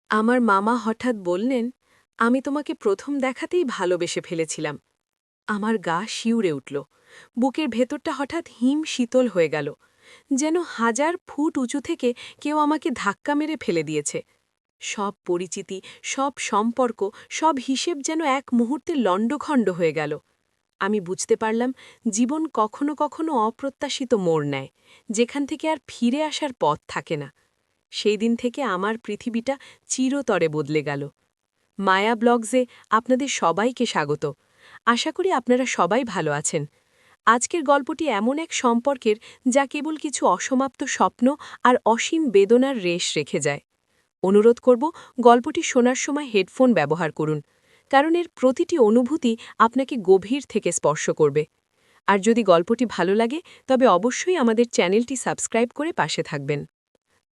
আমার মামা হঠাৎ বললেন, আমি তোমাকে প্রথম দেখাতেই ভালোবেসে ফেলেছিলাম। আমার গা শিউরে উঠল। বুকের ভেতরটা হঠাৎ হিম শীতল হয়ে গেল, যেন 1000 ফুট উঁচু থেকে কেউ আমাকে ধাক্কা মেরে ফেলে দিয়েছে। সব পরিচিতি, সব সম্পর্ক, সব হিসেব যেন এক মুহূর্তে লণ্ডখণ্ড হয়ে গেল। আমি বুঝতে পারলাম, জীবন কখনো কখনো অপ্রত্যাশিত মোড় নেয়, যেখান থেকে আর ফিরে আসার পথ থাকে না। সেই দিন থেকে আমার পৃথিবীটা চিরতরে বদলে গেল। মায়া ব্লগসে আপনাদের সবাইকে স্বাগত। আশা করি আপনারা সবাই ভালো আছেন। আজকের গল্পটি এমন এক সম্পর্কের, যা কেবল কিছু অসমাপ্ত স্বপ্ন আর অসীম বেদনার রেশ রেখে যায়। অনুরোধ করব, গল্পটি শোনার সময় হেডফোন ব্যবহার করুন, কারণ এর প্রতিটি অনুভূতি আপনাকে গভীর থেকে স্পর্শ করবে। আর যদি গল্পটি ভালো লাগে, তবে অবশ্যই আমাদের চ্যানেলটি সাবস্ক্রাইব করে পাশে থাকবেন।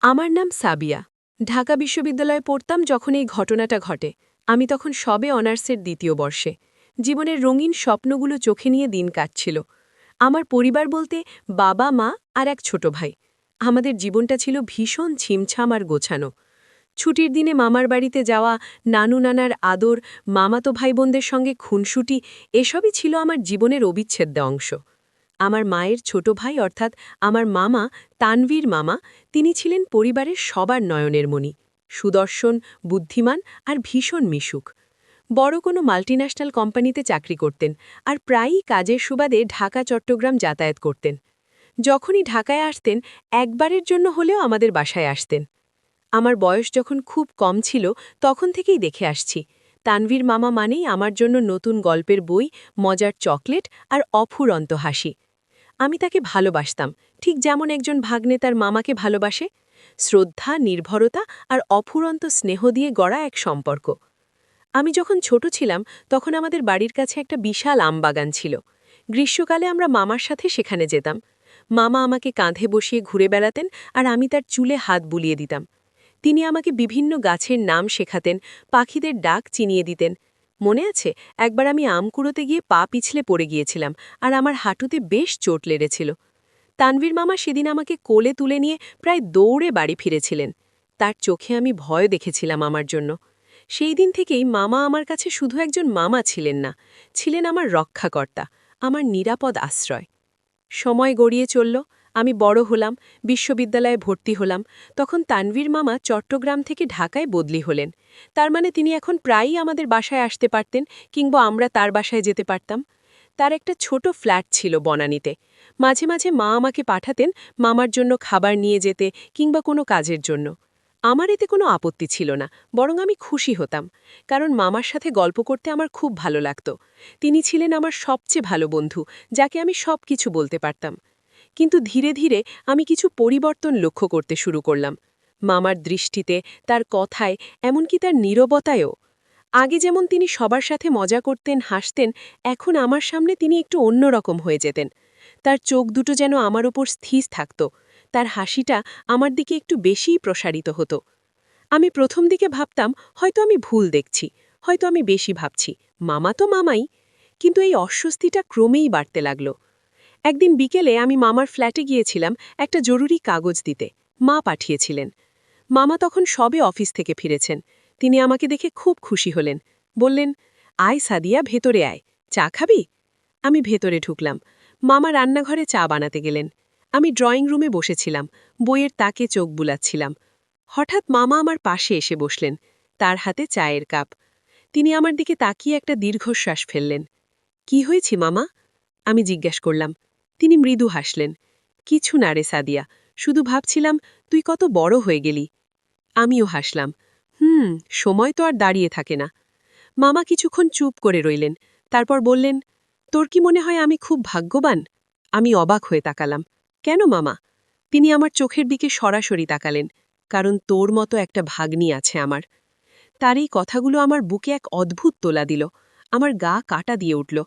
আমার নাম সাবিয়া। ঢাকা বিশ্ববিদ্যালয়ে পড়তাম যখন এই ঘটনাটা ঘটে। আমি তখন সবে অনার্সের ২য় বর্ষে। জীবনের রঙিন স্বপ্নগুলো চোখে নিয়ে দিন কাটছিল। আমার পরিবার বলতে বাবা, মা আর এক ছোট ভাই। আমাদের জীবনটা ছিল ভীষণ ছিমছাম আর গোছানো। ছুটির দিনে মামার বাড়িতে যাওয়া, নানু নানার আদর, মামাতো ভাই বোনদের সঙ্গে খুনসুটি, এসবই ছিল আমার জীবনের অবিচ্ছেদ্য অংশ। আমার মায়ের ছোট ভাই অর্থাৎ আমার মামা, তানভীর মামা, তিনি ছিলেন পরিবারের সবার নয়নের মণি। সুদর্শন, বুদ্ধিমান আর ভীষণ মিশুক। বড় কোনো মাল্টিন্যাশনাল কোম্পানিতে চাকরি করতেন আর প্রায়ই কাজের সুবাদে ঢাকা চট্টগ্রাম যাতায়াত করতেন। যখনই ঢাকায় আসতেন, একবারের জন্য হলেও আমাদের বাসায় আসতেন। আমার বয়স যখন খুব কম ছিল, তখন থেকেই দেখে আসছি, তানভীর মামা মানেই আমার জন্য নতুন গল্পের বই, মজার চকলেট আর অফুরন্ত হাসি। আমি তাকে ভালোবাসতাম, ঠিক যেমন একজন ভাগ্নে তার মামাকে ভালোবাসে। শ্রদ্ধা, নির্ভরতা আর অফুরন্ত স্নেহ দিয়ে গড়া এক সম্পর্ক। আমি যখন ছোট ছিলাম, তখন আমাদের বাড়ির কাছে একটা বিশাল আমবাগান ছিল। গ্রীষ্মকালে আমরা মামার সাথে সেখানে যেতাম। মামা আমাকে কাঁধে বসিয়ে ঘুরে বেড়াতেন আর আমি তার চুলে হাত বুলিয়ে দিতাম। তিনি আমাকে বিভিন্ন গাছের নাম শেখাতেন, পাখিদের ডাক চিনিয়ে দিতেন। মনে আছে, একবার আমি আম কুড়োতে গিয়ে পা পিছলে পড়ে গিয়েছিলাম আর আমার হাঁটুতে বেশ চোট লেগেছিল। তানভীর মামা সেদিন আমাকে কোলে তুলে নিয়ে প্রায় দৌড়ে বাড়ি ফিরেছিলেন। তার চোখে আমি ভয় দেখেছিলাম আমার জন্য। সেই দিন থেকেই মামা আমার কাছে শুধু একজন মামা ছিলেন না, ছিলেন আমার রক্ষাকর্তা, আমার নিরাপদ আশ্রয়। সময় গড়িয়ে চলল, আমি বড় হলাম, বিশ্ববিদ্যালয়ে ভর্তি হলাম। তখন তানভীর মামা চট্টগ্রাম থেকে ঢাকায় বদলি হলেন। তার মানে তিনি এখন প্রায়ই আমাদের বাসায় আসতে পারতেন, কিংবা আমরা তার বাসায় যেতে পারতাম। তার একটা ছোট ফ্ল্যাট ছিল বনানীতে। মাঝে মাঝে মা আমাকে পাঠাতেন মামার জন্য খাবার নিয়ে যেতে, কিংবা কোনো কাজের জন্য। আমার এতে কোনো আপত্তি ছিল না, বরং আমি খুশি হতাম। কারণ মামার সাথে গল্প করতে আমার খুব ভালো লাগত। তিনি ছিলেন আমার সবচেয়ে ভালো বন্ধু, যাকে আমি সব কিছু বলতে পারতাম। কিন্তু ধীরে ধীরে আমি কিছু পরিবর্তন লক্ষ্য করতে শুরু করলাম। মামার দৃষ্টিতে, তার কথায়, এমনকি তার নীরবতায়ও। আগে যেমন তিনি সবার সাথে মজা করতেন, হাসতেন, এখন আমার সামনে তিনি একটু অন্যরকম হয়ে যেতেন। তার চোখ দুটো যেন আমার ওপর স্থির থাকত। তার হাসিটা আমার দিকে একটু বেশিই প্রসারিত হতো। আমি প্রথম দিকে ভাবতাম, হয়তো আমি ভুল দেখছি, হয়তো আমি বেশি ভাবছি, মামা তো মামাই। কিন্তু এই অস্বস্তিটা ক্রমেই বাড়তে লাগল। একদিন বিকেলে আমি মামার ফ্ল্যাটে গিয়েছিলাম একটা জরুরি কাগজ দিতে। মা পাঠিয়েছিলেন। মামা তখন সবে অফিস থেকে ফিরেছেন। তিনি আমাকে দেখে খুব খুশি হলেন। বললেন, আয় সাদিয়া, ভেতরে আয়, চা খাবি? আমি ভেতরে ঢুকলাম। মামা রান্নাঘরে চা বানাতে গেলেন। আমি ড্রয়িং রুমে বসেছিলাম, বইয়ের তাকে চোখ বুলাচ্ছিলাম। হঠাৎ মামা আমার পাশে এসে বসলেন, তার হাতে চায়ের কাপ। তিনি আমার দিকে তাকিয়ে একটা দীর্ঘশ্বাস ফেললেন। কি হয়েছে মামা? আমি জিজ্ঞাস করলাম। তিনি মৃদু হাসলেন। কিছু না রে সাদিয়া, শুধু ভাবছিলাম তুই কত বড় হয়ে গেলি। আমিও হাসলাম। সময় তো আর দাঁড়িয়ে থাকে না। মামা কিছুক্ষণ চুপ করে রইলেন, তারপর বললেন, তোর কি মনে হয় আমি খুব ভাগ্যবান? আমি অবাক হয়ে তাকালাম। কেন মামা? তিনি আমার চোখের দিকে সরাসরি তাকালেন। কারণ তোর মতো একটা ভাগ্নি আছে আমার। তার এই কথাগুলো আমার বুকে এক অদ্ভুত তোলা দিল। আমার গা কাটা দিয়ে উঠল।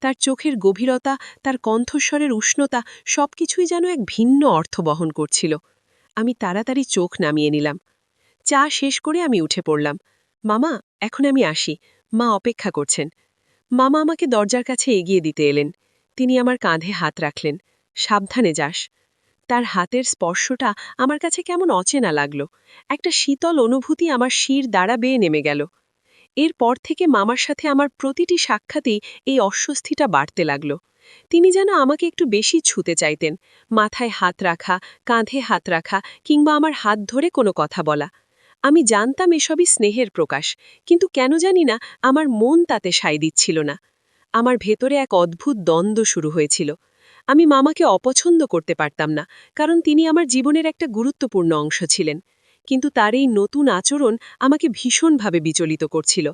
তার চোখের গভীরতা, তার কণ্ঠস্বরের উষ্ণতা, সবকিছুই যেন এক ভিন্ন অর্থ বহন করছিল। আমি তাড়াতাড়ি চোখ নামিয়ে নিলাম। চা শেষ করে আমি উঠে পড়লাম। মামা, এখন আমি আসি, মা অপেক্ষা করছেন। মামা আমাকে দরজার কাছে এগিয়ে দিতে এলেন। তিনি আমার কাঁধে হাত রাখলেন। সাবধানে যাস। তার হাতের স্পর্শটা আমার কাছে কেমন অচেনা লাগল। একটা শীতল অনুভূতি আমার শির দ্বারা বেয়ে নেমে গেল। এরপর থেকে মামার সাথে আমার প্রতিটি সাক্ষাতেই এই অস্বস্তিটা বাড়তে লাগল। তিনি যেন আমাকে একটু বেশি ছুঁতে চাইতেন, মাথায় হাত রাখা, কাঁধে হাত রাখা কিংবা আমার হাত ধরে কোনো কথা বলা। আমি জানতাম এসবই স্নেহের প্রকাশ, কিন্তু কেন জানি না আমার মন তাতে সায় দিচ্ছিল না। আমার ভেতরে এক অদ্ভুত দ্বন্দ্ব শুরু হয়েছিল। আমি মামাকে অপছন্দ করতে পারতাম না, কারণ তিনি আমার জীবনের একটা গুরুত্বপূর্ণ অংশ ছিলেন। কিন্তু তার এই নতুন আচরণ আমাকে ভীষণভাবে বিচলিত করছিল।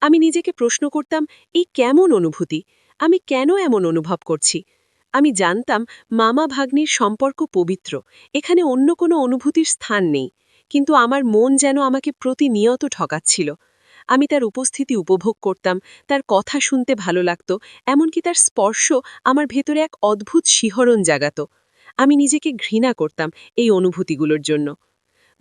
আমি নিজেকে প্রশ্ন করতাম, এই কেমন অনুভূতি? আমি কেন এমন অনুভব করছি? আমি জানতাম মামা ভাগ্নির সম্পর্ক পবিত্র, এখানে অন্য কোনো অনুভূতির স্থান নেই। কিন্তু আমার মন যেন আমাকে প্রতিনিয়ত ঠকাচ্ছিল। আমি তার উপস্থিতি উপভোগ করতাম, তার কথা শুনতে ভালো লাগত, এমনকি তার স্পর্শ আমার ভেতরে এক অদ্ভুত শিহরণ জাগাত। আমি নিজেকে ঘৃণা করতাম এই অনুভূতিগুলোর জন্য।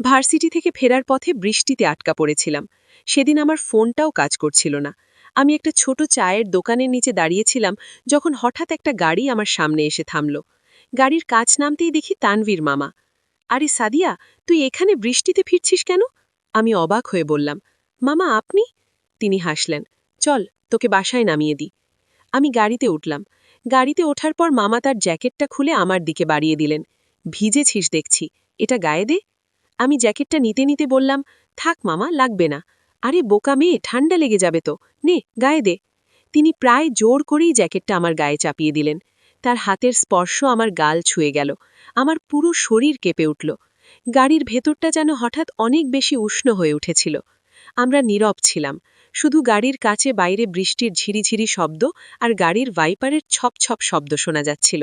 ভার্সিটি থেকে ফেরার পথে বৃষ্টিতে আটকা পড়েছিলাম। সেদিন আমার ফোনটাও কাজ করছিল না। আমি একটা ছোট চায়ের দোকানের নিচে দাঁড়িয়েছিলাম, যখন হঠাৎ একটা গাড়ি আমার সামনে এসে থামল। গাড়ির কাছ নামতেই দেখি তানভীর মামা। আরে সাদিয়া, তুই এখানে বৃষ্টিতে ফিরছিস কেন? আমি অবাক হয়ে বললাম, মামা আপনি? তিনি হাসলেন। চল, তোকে বাসায় নামিয়ে দিই। আমি গাড়িতে উঠলাম। গাড়িতে ওঠার পর মামা তার জ্যাকেটটা খুলে আমার দিকে বাড়িয়ে দিলেন। ভিজেছিস দেখছি, এটা গায়ে দে। আমি জ্যাকেটটা নিতে নিতে বললাম, থাক মামা, লাগবে না। আরে বোকা মেয়ে, ঠান্ডা লেগে যাবে তো, নে গায়ে দে। তিনি প্রায় জোর করেই জ্যাকেটটা আমার গায়ে চাপিয়ে দিলেন। তার হাতের স্পর্শ আমার গাল ছুঁয়ে গেল। আমার পুরো শরীর কেঁপে উঠল। গাড়ির ভেতরটা যেন হঠাৎ অনেক বেশি উষ্ণ হয়ে উঠেছিল। আমরা নীরব ছিলাম। শুধু গাড়ির কাছে বাইরে বৃষ্টির ঝিরিঝিরি শব্দ আর গাড়ির ভাইপারের ছপ ছপ শব্দ শোনা যাচ্ছিল।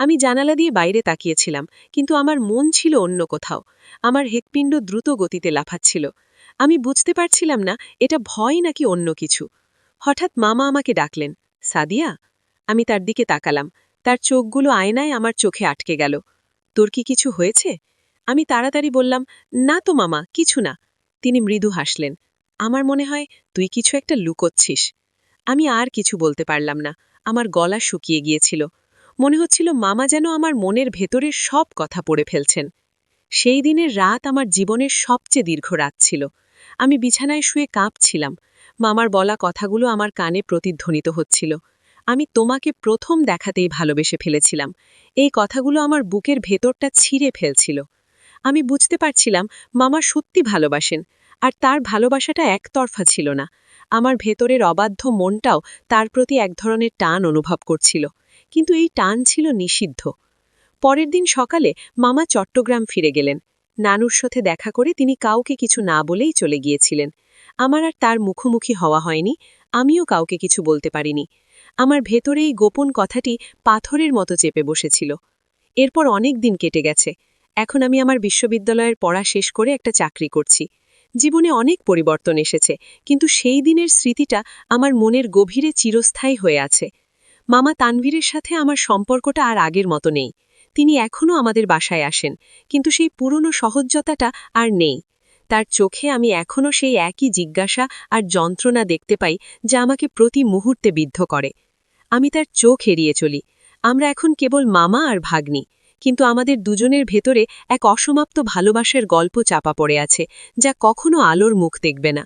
আমি জানালা দিয়ে বাইরে তাকিয়েছিলাম, কিন্তু আমার মন ছিল অন্য কোথাও। আমার হৃৎপিণ্ড দ্রুত গতিতে লাফাচ্ছিল। আমি বুঝতে পারছিলাম না এটা ভয় নাকি অন্য কিছু। হঠাৎ মামা আমাকে ডাকলেন, সাদিয়া। আমি তার দিকে তাকালাম। তার চোখগুলো আয়নায় আমার চোখে আটকে গেল। তোর কি কিছু হয়েছে? আমি তাড়াতাড়ি বললাম, না তো মামা, কিছু না। তিনি মৃদু হাসলেন। আমার মনে হয় তুই কিছু একটা লুকোচ্ছিস। আমি আর কিছু বলতে পারলাম না। আমার গলা শুকিয়ে গিয়েছিল। মনে হচ্ছিল মামা যেন আমার মনের ভেতরের সব কথা পড়ে ফেলছেন। সেই দিনের রাত আমার জীবনের সবচেয়ে দীর্ঘ রাত ছিল। আমি বিছানায় শুয়ে কাঁপছিলাম। মামার বলা কথাগুলো আমার কানে প্রতিধ্বনিত হচ্ছিল। আমি তোমাকে প্রথম দেখাতেই ভালোবেসে ফেলেছিলাম। এই কথাগুলো আমার বুকের ভেতরটা ছিঁড়ে ফেলছিল। আমি বুঝতে পারছিলাম মামা সত্যি ভালোবাসেন, আর তার ভালোবাসাটা একতরফা ছিল না। আমার ভেতরের অবাধ্য মনটাও তার প্রতি এক ধরনের টান অনুভব করছিল, কিন্তু এই টান ছিল নিষিদ্ধ। পরের দিন সকালে মামা চট্টগ্রাম ফিরে গেলেন। নানুর সাথে দেখা করে তিনি কাউকে কিছু না বলেই চলে গিয়েছিলেন। আমার আর তার মুখোমুখি হওয়া হয়নি, আমিও কাউকে কিছু বলতে পারিনি। আমার ভেতরে এই গোপন কথাটি পাথরের মতো চেপে বসেছিল। এরপর অনেক দিন কেটে গেছে। এখন আমি আমার বিশ্ববিদ্যালয়ের পড়া শেষ করে একটা চাকরি করছি। জীবনে অনেক পরিবর্তন এসেছে, কিন্তু সেই দিনের স্মৃতিটা আমার মনের গভীরে চিরস্থায়ী হয়ে আছে। মামা তানভীরের সাথে আমার সম্পর্কটা আর আগের মতো নেই। তিনি এখনও আমাদের বাসায় আসেন, কিন্তু সেই পুরনো সহজতাটা আর নেই। তার চোখে আমি এখনও সেই একই জিজ্ঞাসা আর যন্ত্রণা দেখতে পাই, যা আমাকে প্রতি মুহূর্তে বিদ্ধ করে। আমি তার চোখ এড়িয়ে চলি। আমরা এখন কেবল মামা আর ভাগ্নি, কিন্তু আমাদের দুজনের ভেতরে এক অসমাপ্ত ভালোবাসার গল্প চাপা পড়ে আছে, যা কখনো আলোর মুখ দেখবে না।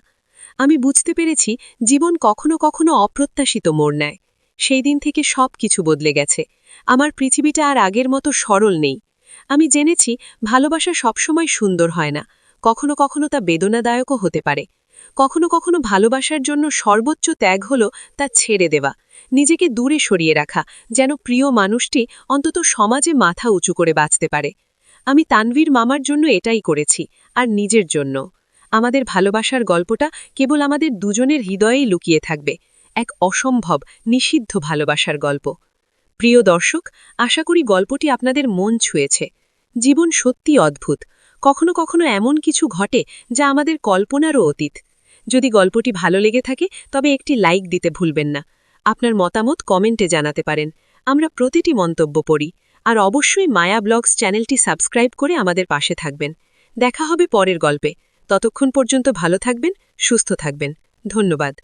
আমি বুঝতে পেরেছি জীবন কখনো কখনো অপ্রত্যাশিত মোড় নেয়। সেই দিন থেকে সব কিছু বদলে গেছে। আমার পৃথিবীটা আর আগের মতো সরল নেই। আমি জেনেছি ভালোবাসা সবসময় সুন্দর হয় না, কখনো কখনো তা বেদনাদায়কও হতে পারে। কখনো কখনো ভালোবাসার জন্য সর্বোচ্চ ত্যাগ হল তা ছেড়ে দেওয়া, নিজেকে দূরে সরিয়ে রাখা, যেন প্রিয় মানুষটি অন্তত সমাজে মাথা উঁচু করে বাঁচতে পারে। আমি তানভীর মামার জন্য এটাই করেছি, আর নিজের জন্য। আমাদের ভালোবাসার গল্পটা কেবল আমাদের দুজনের হৃদয়েই লুকিয়ে থাকবে, এক অসম্ভব নিষিদ্ধ ভালোবাসার গল্প। প্রিয় দর্শক, আশা করি গল্পটি আপনাদের মন ছুঁয়েছে। জীবন সত্যি অদ্ভুত। কখনো কখনো এমন কিছু ঘটে যা আমাদের কল্পনারও অতীত। যদি গল্পটি ভালো লেগে থাকে, তবে একটি লাইক দিতে ভুলবেন না। আপনার মতামত কমেন্টে জানাতে পারেন। আমরা প্রতিটি মন্তব্য পড়ি। আর অবশ্যই মায়া ব্লগস চ্যানেলটি সাবস্ক্রাইব করে আমাদের পাশে থাকবেন। দেখা হবে পরের গল্পে। ততক্ষণ পর্যন্ত ভালো থাকবেন, সুস্থ থাকবেন। ধন্যবাদ।